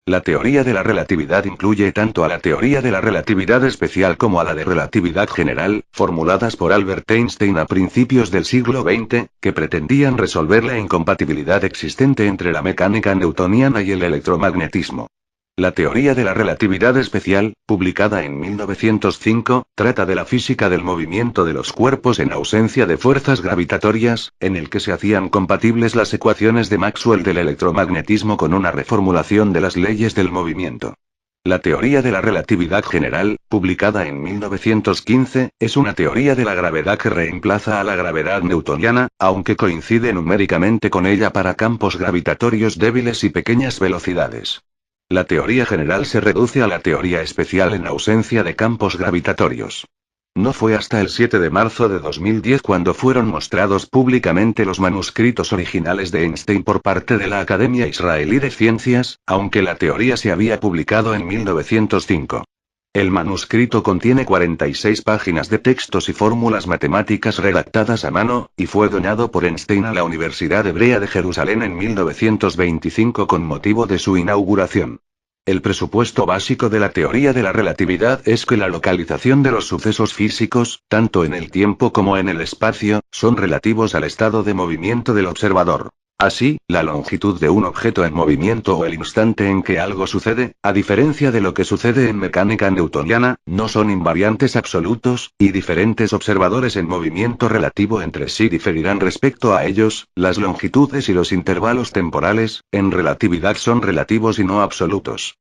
La teoría de la relatividad incluye tanto a la teoría de la relatividad especial como a la de relatividad general, formuladas por Albert Einstein a principios del siglo XX, que pretendían resolver la incompatibilidad existente entre la mecánica newtoniana y el electromagnetismo. La teoría de la relatividad especial, publicada en 1905, trata de la física del movimiento de los cuerpos en ausencia de fuerzas gravitatorias, en el que se hacían compatibles las ecuaciones de Maxwell del electromagnetismo con una reformulación de las leyes del movimiento. La teoría de la relatividad general, publicada en 1915, es una teoría de la gravedad que reemplaza a la gravedad newtoniana, aunque coincide numéricamente con ella para campos gravitatorios débiles y pequeñas velocidades. La teoría general se reduce a la teoría especial en ausencia de campos gravitatorios. No fue hasta el 7 de marzo de 2010 cuando fueron mostrados públicamente los manuscritos originales de Einstein por parte de la Academia Israelí de Ciencias, aunque la teoría se había publicado en 1905. El manuscrito contiene 46 páginas de textos y fórmulas matemáticas redactadas a mano, y fue donado por Einstein a la Universidad Hebrea de Jerusalén en 1925 con motivo de su inauguración. El presupuesto básico de la teoría de la relatividad es que la localización de los sucesos físicos, tanto en el tiempo como en el espacio, son relativos al estado de movimiento del observador. Así, la longitud de un objeto en movimiento o el instante en que algo sucede, a diferencia de lo que sucede en mecánica newtoniana, no son invariantes absolutos, y diferentes observadores en movimiento relativo entre sí diferirán respecto a ellos. Las longitudes y los intervalos temporales, en relatividad son relativos y no absolutos.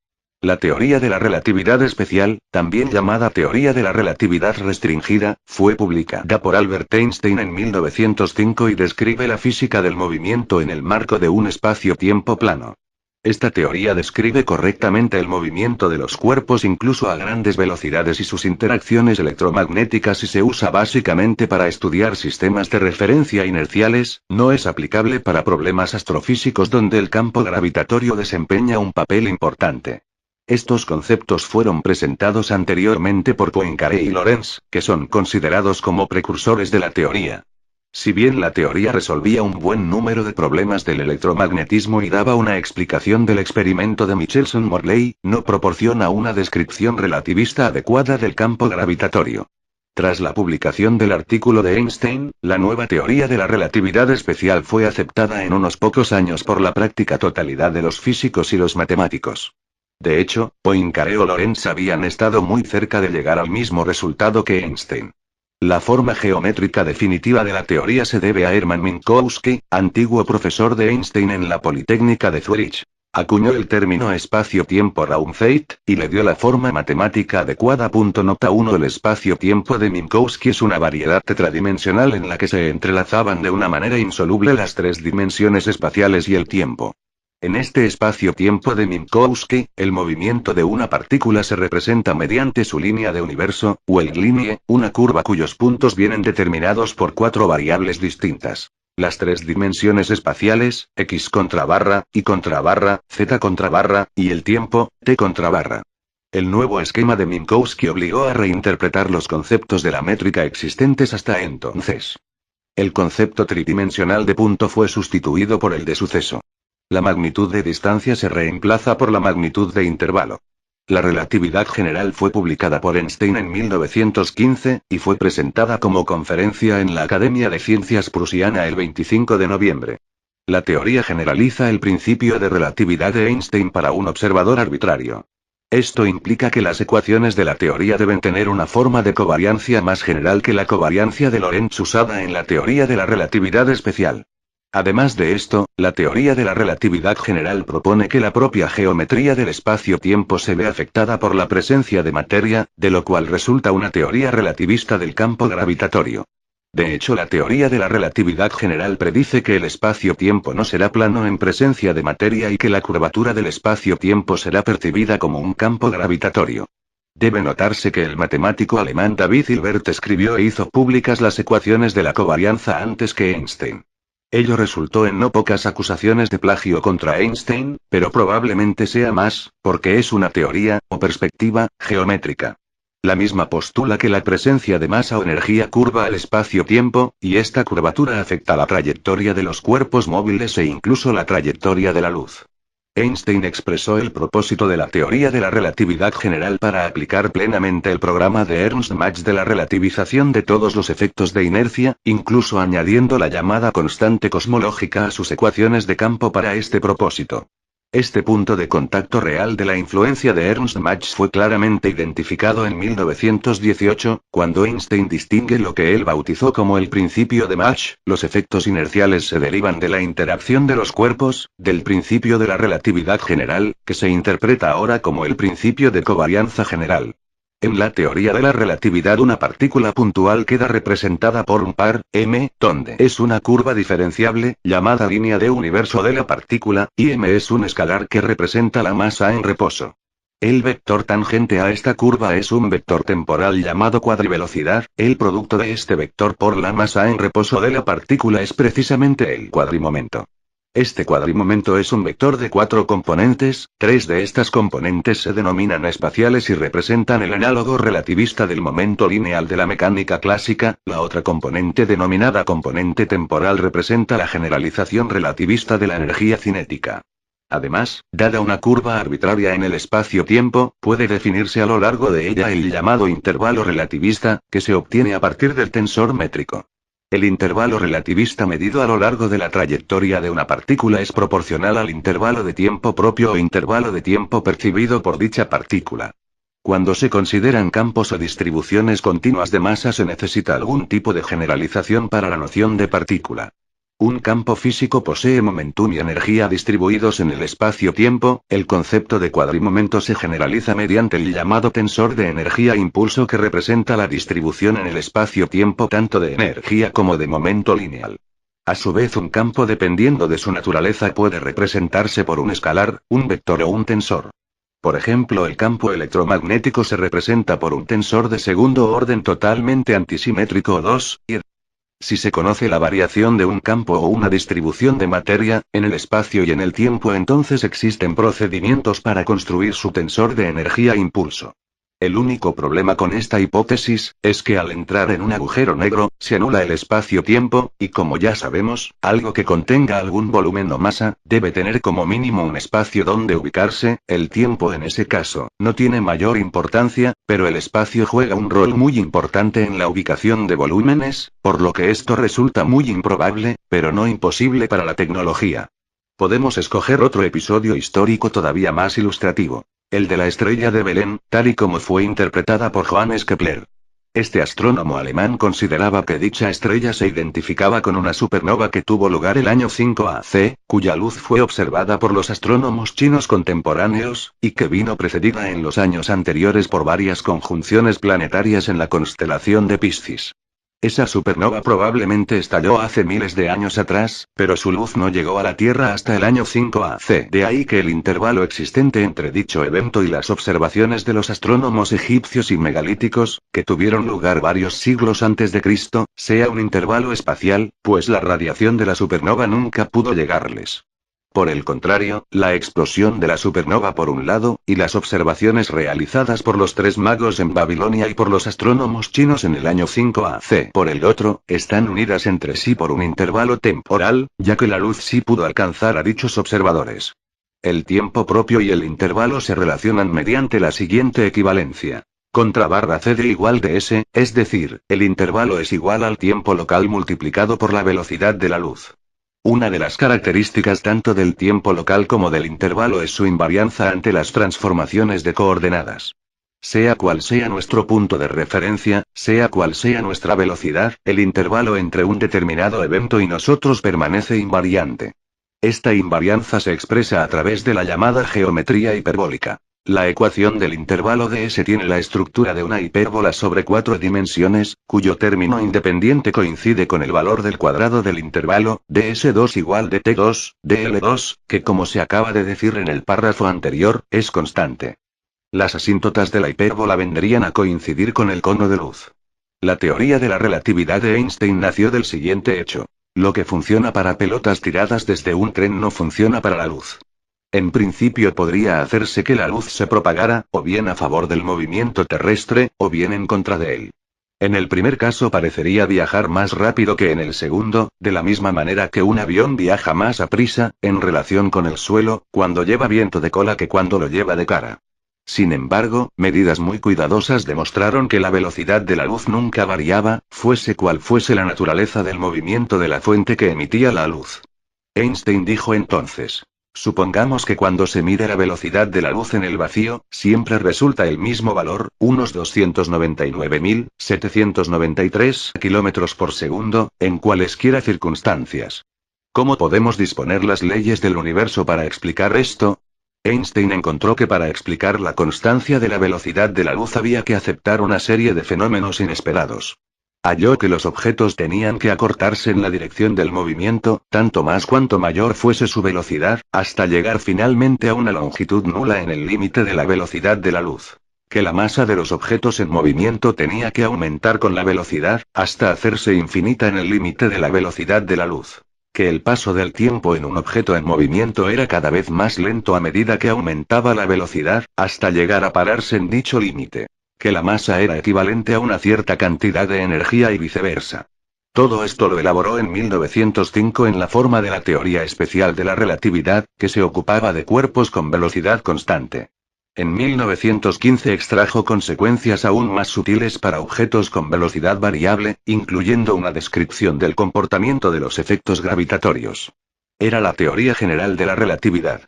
La teoría de la relatividad especial, también llamada teoría de la relatividad restringida, fue publicada por Albert Einstein en 1905 y describe la física del movimiento en el marco de un espacio-tiempo plano. Esta teoría describe correctamente el movimiento de los cuerpos incluso a grandes velocidades y sus interacciones electromagnéticas y se usa básicamente para estudiar sistemas de referencia inerciales, no es aplicable para problemas astrofísicos donde el campo gravitatorio desempeña un papel importante. Estos conceptos fueron presentados anteriormente por Poincaré y Lorentz, que son considerados como precursores de la teoría. Si bien la teoría resolvía un buen número de problemas del electromagnetismo y daba una explicación del experimento de Michelson-Morley, no proporciona una descripción relativista adecuada del campo gravitatorio. Tras la publicación del artículo de Einstein, la nueva teoría de la relatividad especial fue aceptada en unos pocos años por la práctica totalidad de los físicos y los matemáticos. De hecho, Poincaré o Lorentz habían estado muy cerca de llegar al mismo resultado que Einstein. La forma geométrica definitiva de la teoría se debe a Hermann Minkowski, antiguo profesor de Einstein en la Politécnica de Zúrich. Acuñó el término espacio-tiempo Raumzeit, y le dio la forma matemática adecuada. Nota 1. El espacio-tiempo de Minkowski es una variedad tetradimensional en la que se entrelazaban de una manera insoluble las tres dimensiones espaciales y el tiempo. En este espacio-tiempo de Minkowski, el movimiento de una partícula se representa mediante su línea de universo, o el linie, una curva cuyos puntos vienen determinados por cuatro variables distintas. Las tres dimensiones espaciales, x contra barra, y contra barra, z contra barra, y el tiempo, t contra barra. El nuevo esquema de Minkowski obligó a reinterpretar los conceptos de la métrica existentes hasta entonces. El concepto tridimensional de punto fue sustituido por el de suceso. La magnitud de distancia se reemplaza por la magnitud de intervalo. La relatividad general fue publicada por Einstein en 1915, y fue presentada como conferencia en la Academia de Ciencias prusiana el 25 de noviembre. La teoría generaliza el principio de relatividad de Einstein para un observador arbitrario. Esto implica que las ecuaciones de la teoría deben tener una forma de covariancia más general que la covariancia de Lorentz usada en la teoría de la relatividad especial. Además de esto, la teoría de la relatividad general propone que la propia geometría del espacio-tiempo se ve afectada por la presencia de materia, de lo cual resulta una teoría relativista del campo gravitatorio. De hecho, la teoría de la relatividad general predice que el espacio-tiempo no será plano en presencia de materia y que la curvatura del espacio-tiempo será percibida como un campo gravitatorio. Debe notarse que el matemático alemán David Hilbert escribió e hizo públicas las ecuaciones de la covarianza antes que Einstein. Ello resultó en no pocas acusaciones de plagio contra Einstein, pero probablemente sea más, porque es una teoría, o perspectiva, geométrica. La misma postula que la presencia de masa o energía curva al espacio-tiempo, y esta curvatura afecta la trayectoria de los cuerpos móviles e incluso la trayectoria de la luz. Einstein expresó el propósito de la teoría de la relatividad general para aplicar plenamente el programa de Ernst-Mach de la relativización de todos los efectos de inercia, incluso añadiendo la llamada constante cosmológica a sus ecuaciones de campo para este propósito. Este punto de contacto real de la influencia de Ernst-Mach fue claramente identificado en 1918, cuando Einstein distingue lo que él bautizó como el principio de Mach. Los efectos inerciales se derivan de la interacción de los cuerpos, del principio de la relatividad general, que se interpreta ahora como el principio de covarianza general. En la teoría de la relatividad, una partícula puntual queda representada por un par, m, donde es una curva diferenciable, llamada línea de universo de la partícula, y m es un escalar que representa la masa en reposo. El vector tangente a esta curva es un vector temporal llamado cuadrivelocidad. El producto de este vector por la masa en reposo de la partícula es precisamente el cuadrimomento. Este cuadrimomento es un vector de 4 componentes, 3 de estas componentes se denominan espaciales y representan el análogo relativista del momento lineal de la mecánica clásica, la otra componente denominada componente temporal representa la generalización relativista de la energía cinética. Además, dada una curva arbitraria en el espacio-tiempo, puede definirse a lo largo de ella el llamado intervalo relativista, que se obtiene a partir del tensor métrico. El intervalo relativista medido a lo largo de la trayectoria de una partícula es proporcional al intervalo de tiempo propio o intervalo de tiempo percibido por dicha partícula. Cuando se consideran campos o distribuciones continuas de masa se necesita algún tipo de generalización para la noción de partícula. Un campo físico posee momentum y energía distribuidos en el espacio-tiempo. El concepto de cuadrimomento se generaliza mediante el llamado tensor de energía-impulso que representa la distribución en el espacio-tiempo tanto de energía como de momento lineal. A su vez, un campo, dependiendo de su naturaleza, puede representarse por un escalar, un vector o un tensor. Por ejemplo, el campo electromagnético se representa por un tensor de segundo orden totalmente antisimétrico 2, y si se conoce la variación de un campo o una distribución de materia, en el espacio y en el tiempo, entonces existen procedimientos para construir su tensor de energía-impulso. El único problema con esta hipótesis, es que al entrar en un agujero negro, se anula el espacio-tiempo, y como ya sabemos, algo que contenga algún volumen o masa, debe tener como mínimo un espacio donde ubicarse. El tiempo en ese caso, no tiene mayor importancia, pero el espacio juega un rol muy importante en la ubicación de volúmenes, por lo que esto resulta muy improbable, pero no imposible para la tecnología. Podemos escoger otro episodio histórico todavía más ilustrativo. El de la estrella de Belén, tal y como fue interpretada por Johannes Kepler. Este astrónomo alemán consideraba que dicha estrella se identificaba con una supernova que tuvo lugar el año 5 AC, cuya luz fue observada por los astrónomos chinos contemporáneos, y que vino precedida en los años anteriores por varias conjunciones planetarias en la constelación de Piscis. Esa supernova probablemente estalló hace miles de años atrás, pero su luz no llegó a la Tierra hasta el año 5 AC. De ahí que el intervalo existente entre dicho evento y las observaciones de los astrónomos egipcios y megalíticos, que tuvieron lugar varios siglos antes de Cristo, sea un intervalo espacial, pues la radiación de la supernova nunca pudo llegarles. Por el contrario, la explosión de la supernova por un lado, y las observaciones realizadas por los tres magos en Babilonia y por los astrónomos chinos en el año 5 AC por el otro, están unidas entre sí por un intervalo temporal, ya que la luz sí pudo alcanzar a dichos observadores. El tiempo propio y el intervalo se relacionan mediante la siguiente equivalencia. Contra barra CD igual de S, es decir, el intervalo es igual al tiempo local multiplicado por la velocidad de la luz. Una de las características tanto del tiempo local como del intervalo es su invarianza ante las transformaciones de coordenadas. Sea cual sea nuestro punto de referencia, sea cual sea nuestra velocidad, el intervalo entre un determinado evento y nosotros permanece invariante. Esta invarianza se expresa a través de la llamada geometría hiperbólica. La ecuación del intervalo ds tiene la estructura de una hipérbola sobre 4 dimensiones, cuyo término independiente coincide con el valor del cuadrado del intervalo, ds2 igual de t2, dl2, que como se acaba de decir en el párrafo anterior, es constante. Las asíntotas de la hipérbola vendrían a coincidir con el cono de luz. La teoría de la relatividad de Einstein nació del siguiente hecho. Lo que funciona para pelotas tiradas desde un tren no funciona para la luz. En principio podría hacerse que la luz se propagara, o bien a favor del movimiento terrestre, o bien en contra de él. En el primer caso parecería viajar más rápido que en el segundo, de la misma manera que un avión viaja más a prisa, en relación con el suelo, cuando lleva viento de cola que cuando lo lleva de cara. Sin embargo, medidas muy cuidadosas demostraron que la velocidad de la luz nunca variaba, fuese cual fuese la naturaleza del movimiento de la fuente que emitía la luz. Einstein dijo entonces: supongamos que cuando se mide la velocidad de la luz en el vacío, siempre resulta el mismo valor, unos 299.793 kilómetros por segundo, en cualesquiera circunstancias. ¿Cómo podemos disponer las leyes del universo para explicar esto? Einstein encontró que para explicar la constancia de la velocidad de la luz había que aceptar una serie de fenómenos inesperados. Halló que los objetos tenían que acortarse en la dirección del movimiento, tanto más cuanto mayor fuese su velocidad, hasta llegar finalmente a una longitud nula en el límite de la velocidad de la luz. Que la masa de los objetos en movimiento tenía que aumentar con la velocidad, hasta hacerse infinita en el límite de la velocidad de la luz. Que el paso del tiempo en un objeto en movimiento era cada vez más lento a medida que aumentaba la velocidad, hasta llegar a pararse en dicho límite. Que la masa era equivalente a una cierta cantidad de energía y viceversa. Todo esto lo elaboró en 1905 en la forma de la teoría especial de la relatividad, que se ocupaba de cuerpos con velocidad constante. En 1915 extrajo consecuencias aún más sutiles para objetos con velocidad variable, incluyendo una descripción del comportamiento de los efectos gravitatorios. Era la teoría general de la relatividad.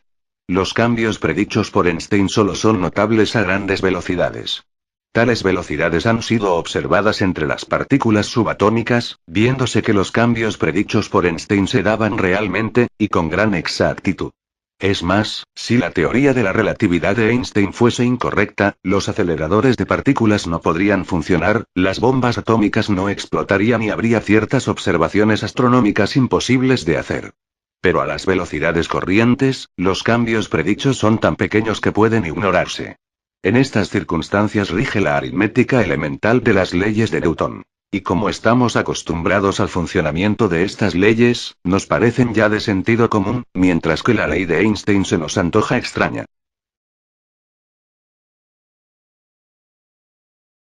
Los cambios predichos por Einstein solo son notables a grandes velocidades. Tales velocidades han sido observadas entre las partículas subatómicas, viéndose que los cambios predichos por Einstein se daban realmente, y con gran exactitud. Es más, si la teoría de la relatividad de Einstein fuese incorrecta, los aceleradores de partículas no podrían funcionar, las bombas atómicas no explotarían y habría ciertas observaciones astronómicas imposibles de hacer. Pero a las velocidades corrientes, los cambios predichos son tan pequeños que pueden ignorarse. En estas circunstancias rige la aritmética elemental de las leyes de Newton. Y como estamos acostumbrados al funcionamiento de estas leyes, nos parecen ya de sentido común, mientras que la ley de Einstein se nos antoja extraña.